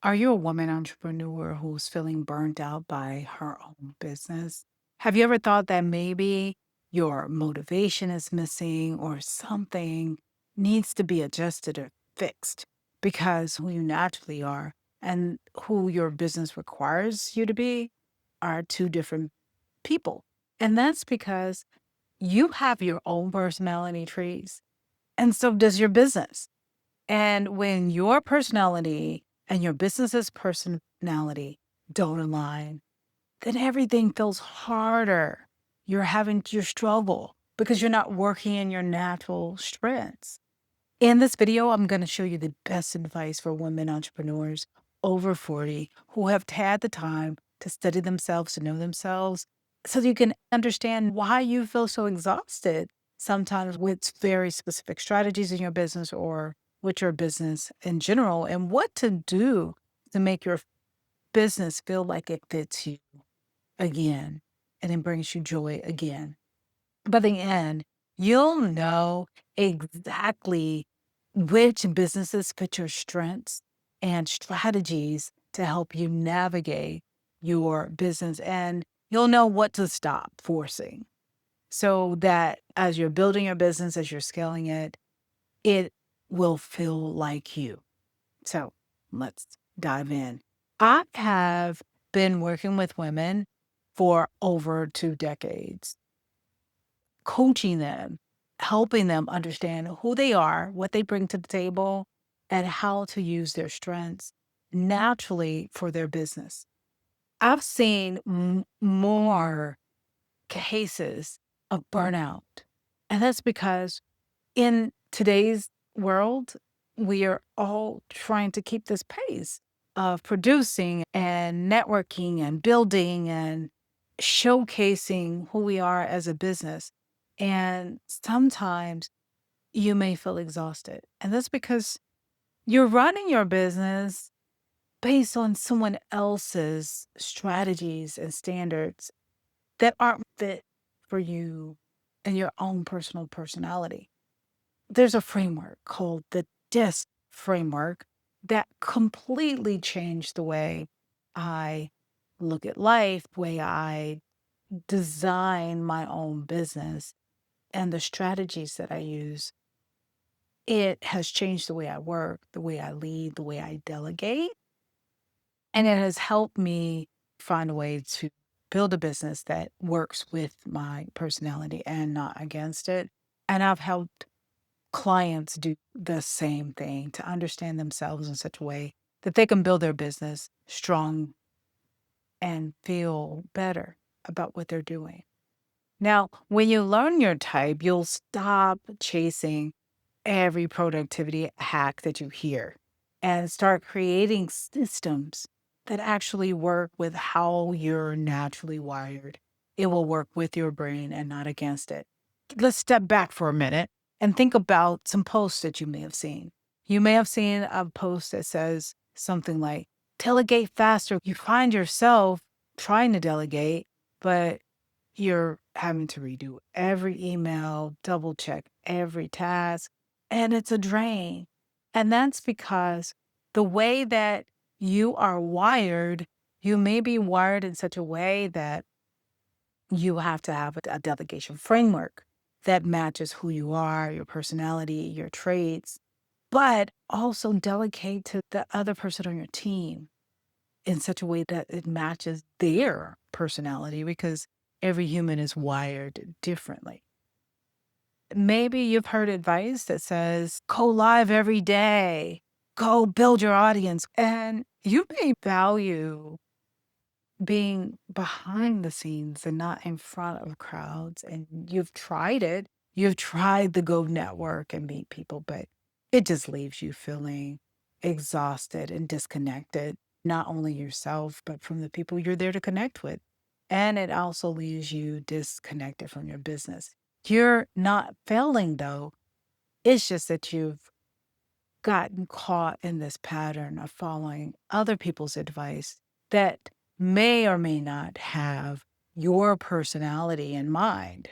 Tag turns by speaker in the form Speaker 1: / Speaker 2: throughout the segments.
Speaker 1: Are you a woman entrepreneur who's feeling burnt out by her own business? Have you ever thought that maybe your motivation is missing or something needs to be adjusted or fixed because who you naturally are and who your business requires you to be are two different people? And that's because you have your own personality traits, and so does your business. And when your personality and your business's personality don't align, then everything feels harder. You struggle because you're not working in your natural strengths. In this video, I'm going to show you the best advice for women entrepreneurs over 40 who have had the time to study themselves, to know themselves, so you can understand why you feel so exhausted sometimes with very specific strategies in your business or with your business in general, and what to do to make your business feel like it fits you again and it brings you joy again. By the end, you'll know exactly which businesses fit your strengths and strategies to help you navigate your business. And you'll know what to stop forcing so that as you're building your business, as you're scaling it, it will feel like you. So let's dive in. I have been working with women for over 2 decades, coaching them, helping them understand who they are, what they bring to the table, and how to use their strengths naturally for their business. I've seen more cases of burnout. And that's because in today's world, we are all trying to keep this pace of producing and networking and building and showcasing who we are as a business. And sometimes you may feel exhausted. And that's because you're running your business based on someone else's strategies and standards that aren't fit for you and your own personal personality. There's a framework called the DISC framework that completely changed the way I look at life, the way I design my own business, and the strategies that I use. It has changed the way I work, the way I lead, the way I delegate, and it has helped me find a way to build a business that works with my personality and not against it. And I've helped clients do the same thing to understand themselves in such a way that they can build their business strong and feel better about what they're doing. Now, when you learn your type, you'll stop chasing every productivity hack that you hear and start creating systems that actually work with how you're naturally wired. It will work with your brain and not against it. Let's step back for a minute and think about some posts that you may have seen. You may have seen a post that says something like, delegate faster. You find yourself trying to delegate, but you're having to redo every email, double check every task, and it's a drain. And that's because the way that you are wired, you may be wired in such a way that you have to have a delegation framework that matches who you are, your personality, your traits, but also delegate to the other person on your team in such a way that it matches their personality because every human is wired differently. Maybe you've heard advice that says, go live every day, go build your audience. And you may value being behind the scenes and not in front of crowds. And you've tried it. You've tried the Go Network and meet people, but it just leaves you feeling exhausted and disconnected, not only yourself, but from the people you're there to connect with. And it also leaves you disconnected from your business. You're not failing though. It's just that you've gotten caught in this pattern of following other people's advice that may or may not have your personality in mind.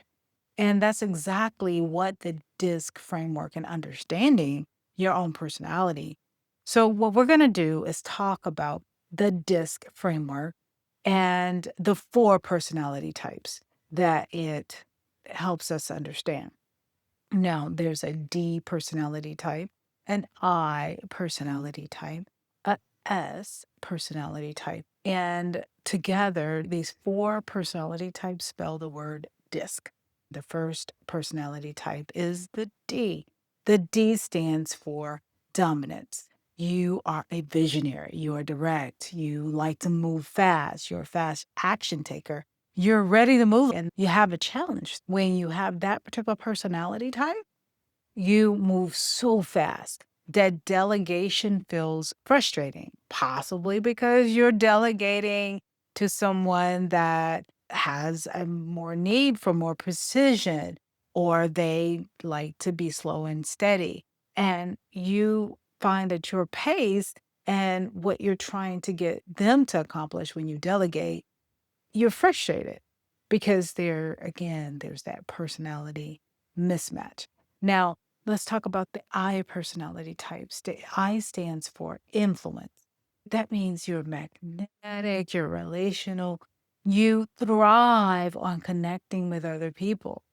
Speaker 1: And that's exactly what the DISC framework and understanding your own personality So, what we're going to do is talk about the DISC framework and the four personality types that it helps us understand. Now, there's a D personality type, an I personality type, a S personality type. And together, these four personality types spell the word DISC. The first personality type is the D. The D stands for dominance. You are a visionary, you are direct, you like to move fast, you're a fast action taker, you're ready to move and you have a challenge. When you have that particular personality type, you move so fast that delegation feels frustrating, possibly because you're delegating to someone that has a more need for more precision, or they like to be slow and steady. And you find that your pace and what you're trying to get them to accomplish when you delegate, you're frustrated because there's that personality mismatch. Now, let's talk about the I personality types. The I stands for influence. That means you're magnetic, you're relational, you thrive on connecting with other people.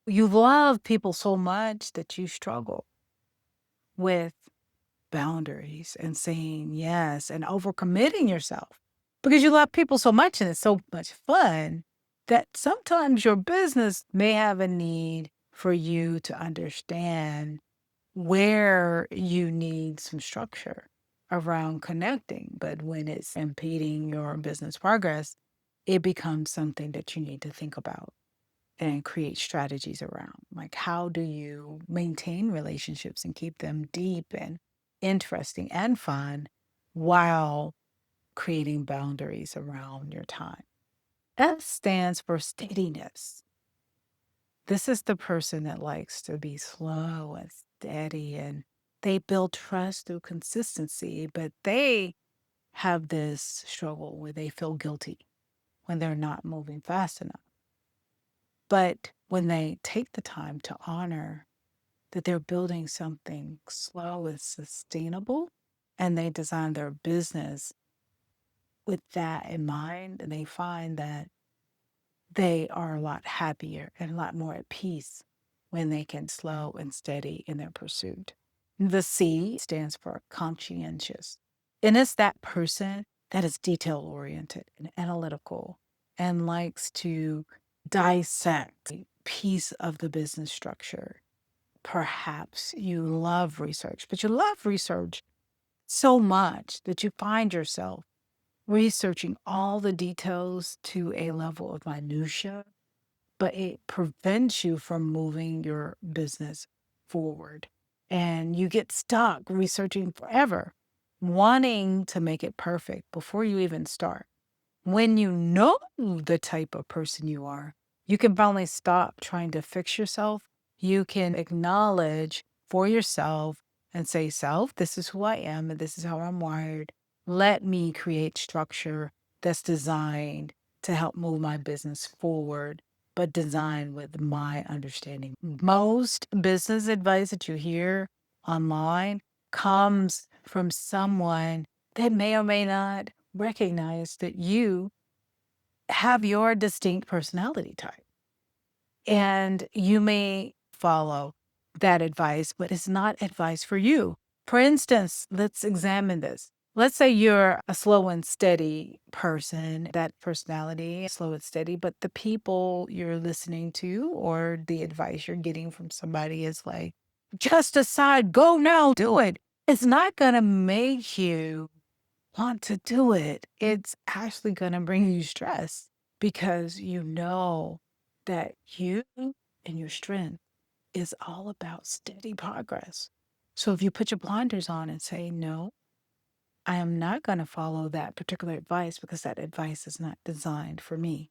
Speaker 1: You love people so much that you struggle with boundaries and saying yes and overcommitting yourself because you love people so much and it's so much fun that sometimes your business may have a need for you to understand where you need some structure around connecting. But when it's impeding your business progress, it becomes something that you need to think about and create strategies around. Like, how do you maintain relationships and keep them deep and interesting and fun while creating boundaries around your time? S stands for steadiness. This is the person that likes to be slow and steady, and they build trust through consistency, but they have this struggle where they feel guilty when they're not moving fast enough. But when they take the time to honor that they're building something slow and sustainable, and they design their business with that in mind, and they find that they are a lot happier and a lot more at peace when they can slow and steady in their pursuit. The C stands for conscientious. And it's that person that is detail oriented and analytical and likes to dissect a piece of the business structure. Perhaps you love research, but you love research so much that you find yourself researching all the details to a level of minutia, but it prevents you from moving your business forward. And you get stuck researching forever, wanting to make it perfect before you even start. When you know the type of person you are, you can finally stop trying to fix yourself. You can acknowledge for yourself and say, Self, this is who I am and this is how I'm wired. Let me create structure that's designed to help move my business forward, but designed with my understanding. Most business advice that you hear online comes from someone that may or may not recognize that you have your distinct personality type. And you may follow that advice, but it's not advice for you. For instance, let's examine this. Let's say you're a slow and steady person, that personality, slow and steady, but the people you're listening to or the advice you're getting from somebody is like, just decide, go now, do it. It's not going to make you want to do it. It's actually going to bring you stress because you know that you and your strength is all about steady progress. So if you put your blinders on and say, no, I am not going to follow that particular advice because that advice is not designed for me,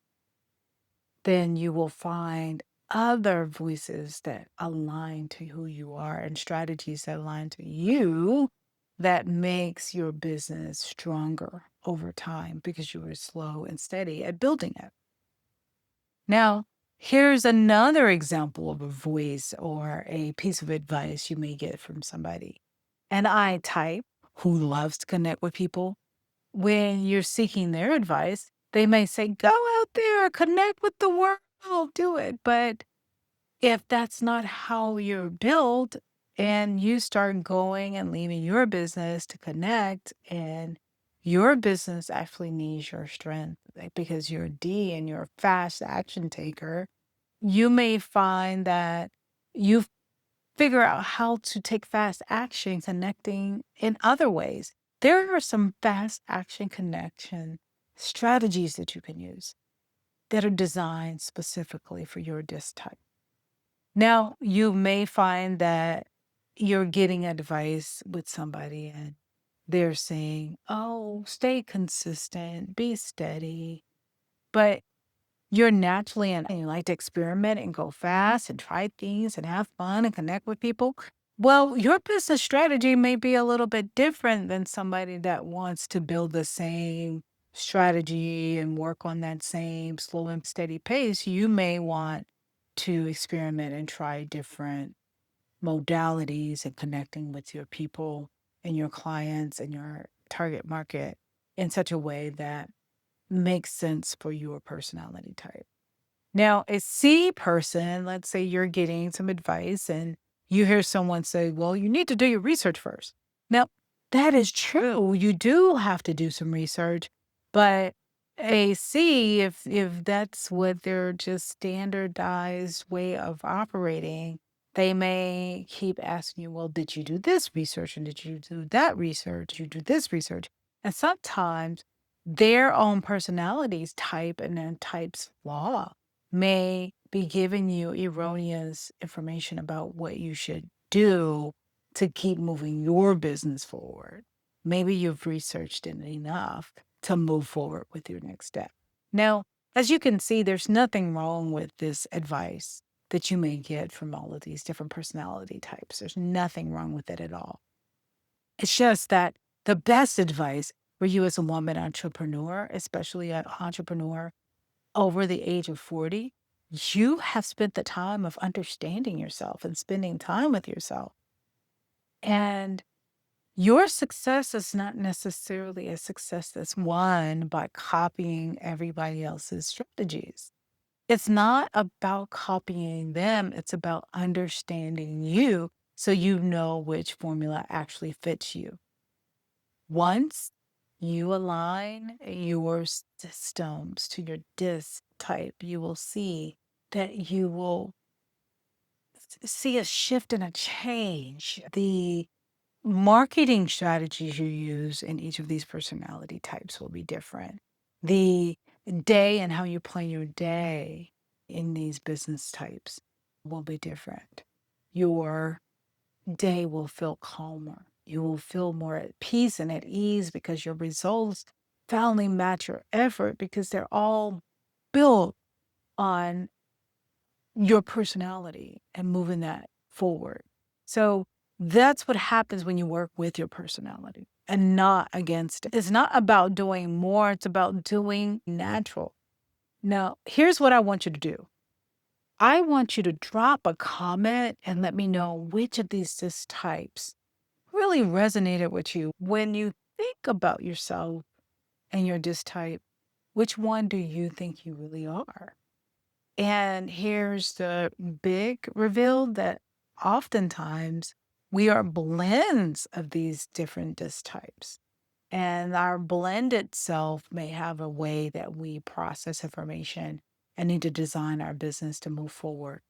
Speaker 1: then you will find other voices that align to who you are and strategies that align to you that makes your business stronger over time because you were slow and steady at building it. Now, here's another example of a voice or a piece of advice you may get from somebody. And I type who loves to connect with people, when you're seeking their advice, they may say, "Go out there, connect with the world, do it." But if that's not how you're built and you start going and leaving your business to connect, and your business actually needs your strength, like, because you're a D and you're a fast action taker, you may find that you figure out how to take fast action connecting in other ways. There are some fast action connection strategies that you can use that are designed specifically for your disc type. Now, you may find that you're getting advice with somebody and they're saying, "Oh, stay consistent, be steady." But you're naturally and you like to experiment and go fast and try things and have fun and connect with people. Well, your business strategy may be a little bit different than somebody that wants to build the same strategy and work on that same slow and steady pace. You may want to experiment and try different modalities and connecting with your people and your clients and your target market in such a way that makes sense for your personality type. Now, a C person, let's say you're getting some advice and you hear someone say, "Well, you need to do your research first." Now, that is true. You do have to do some research, but a C, if that's what their just standardized way of operating, they may keep asking you, "Well, did you do this research? And did you do that research? Did you do this research?" And sometimes their own personalities type and then types flaw may be giving you erroneous information about what you should do to keep moving your business forward. Maybe you've researched it enough to move forward with your next step. Now, as you can see, there's nothing wrong with this advice that you may get from all of these different personality types. There's nothing wrong with it at all. It's just that the best advice for you as a woman entrepreneur, especially an entrepreneur over the age of 40, you have spent the time of understanding yourself and spending time with yourself. And your success is not necessarily a success that's won by copying everybody else's strategies. It's not about copying them, it's about understanding you so you know which formula actually fits you. Once you align your systems to your disc type, you will see that you will see a shift and a change. The marketing strategies you use in each of these personality types will be different. The day and how you plan your day in these business types will be different. Your day will feel calmer. You will feel more at peace and at ease because your results finally match your effort because they're all built on your personality and moving that forward. So that's what happens when you work with your personality and not against it. It's not about doing more, it's about doing natural. Now, here's what I want you to do. I want you to drop a comment and let me know which of these disc types really resonated with you. When you think about yourself and your disc type, which one do you think you really are? And here's the big reveal that oftentimes we are blends of these different disc types. And our blended self may have a way that we process information and need to design our business to move forward.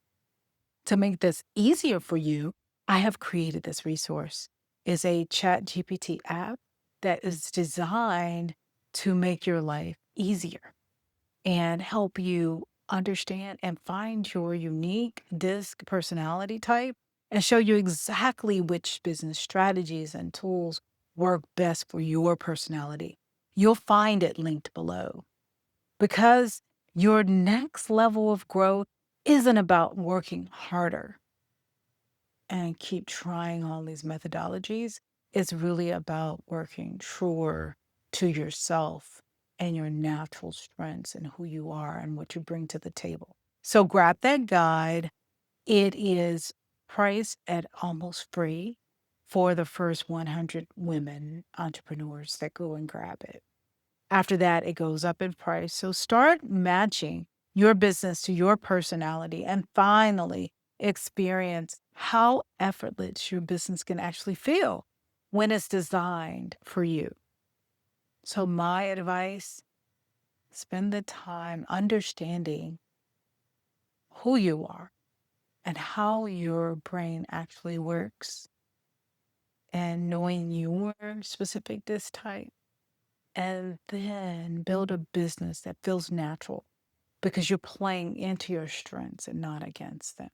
Speaker 1: To make this easier for you, I have created this resource. It's a chat GPT app that is designed to make your life easier and help you understand and find your unique disc personality type and show you exactly which business strategies and tools work best for your personality. You'll find it linked below because your next level of growth isn't about working harder and keep trying all these methodologies. It's really about working truer to yourself and your natural strengths and who you are and what you bring to the table. So grab that guide. It is priced at almost free. for the first 100 women entrepreneurs that go and grab it. After that, it goes up in price. So start matching your business to your personality and finally experience how effortless your business can actually feel when it's designed for you. So, my advice, spend the time understanding who you are and how your brain actually works and knowing your specific disk type, and then build a business that feels natural because you're playing into your strengths and not against them.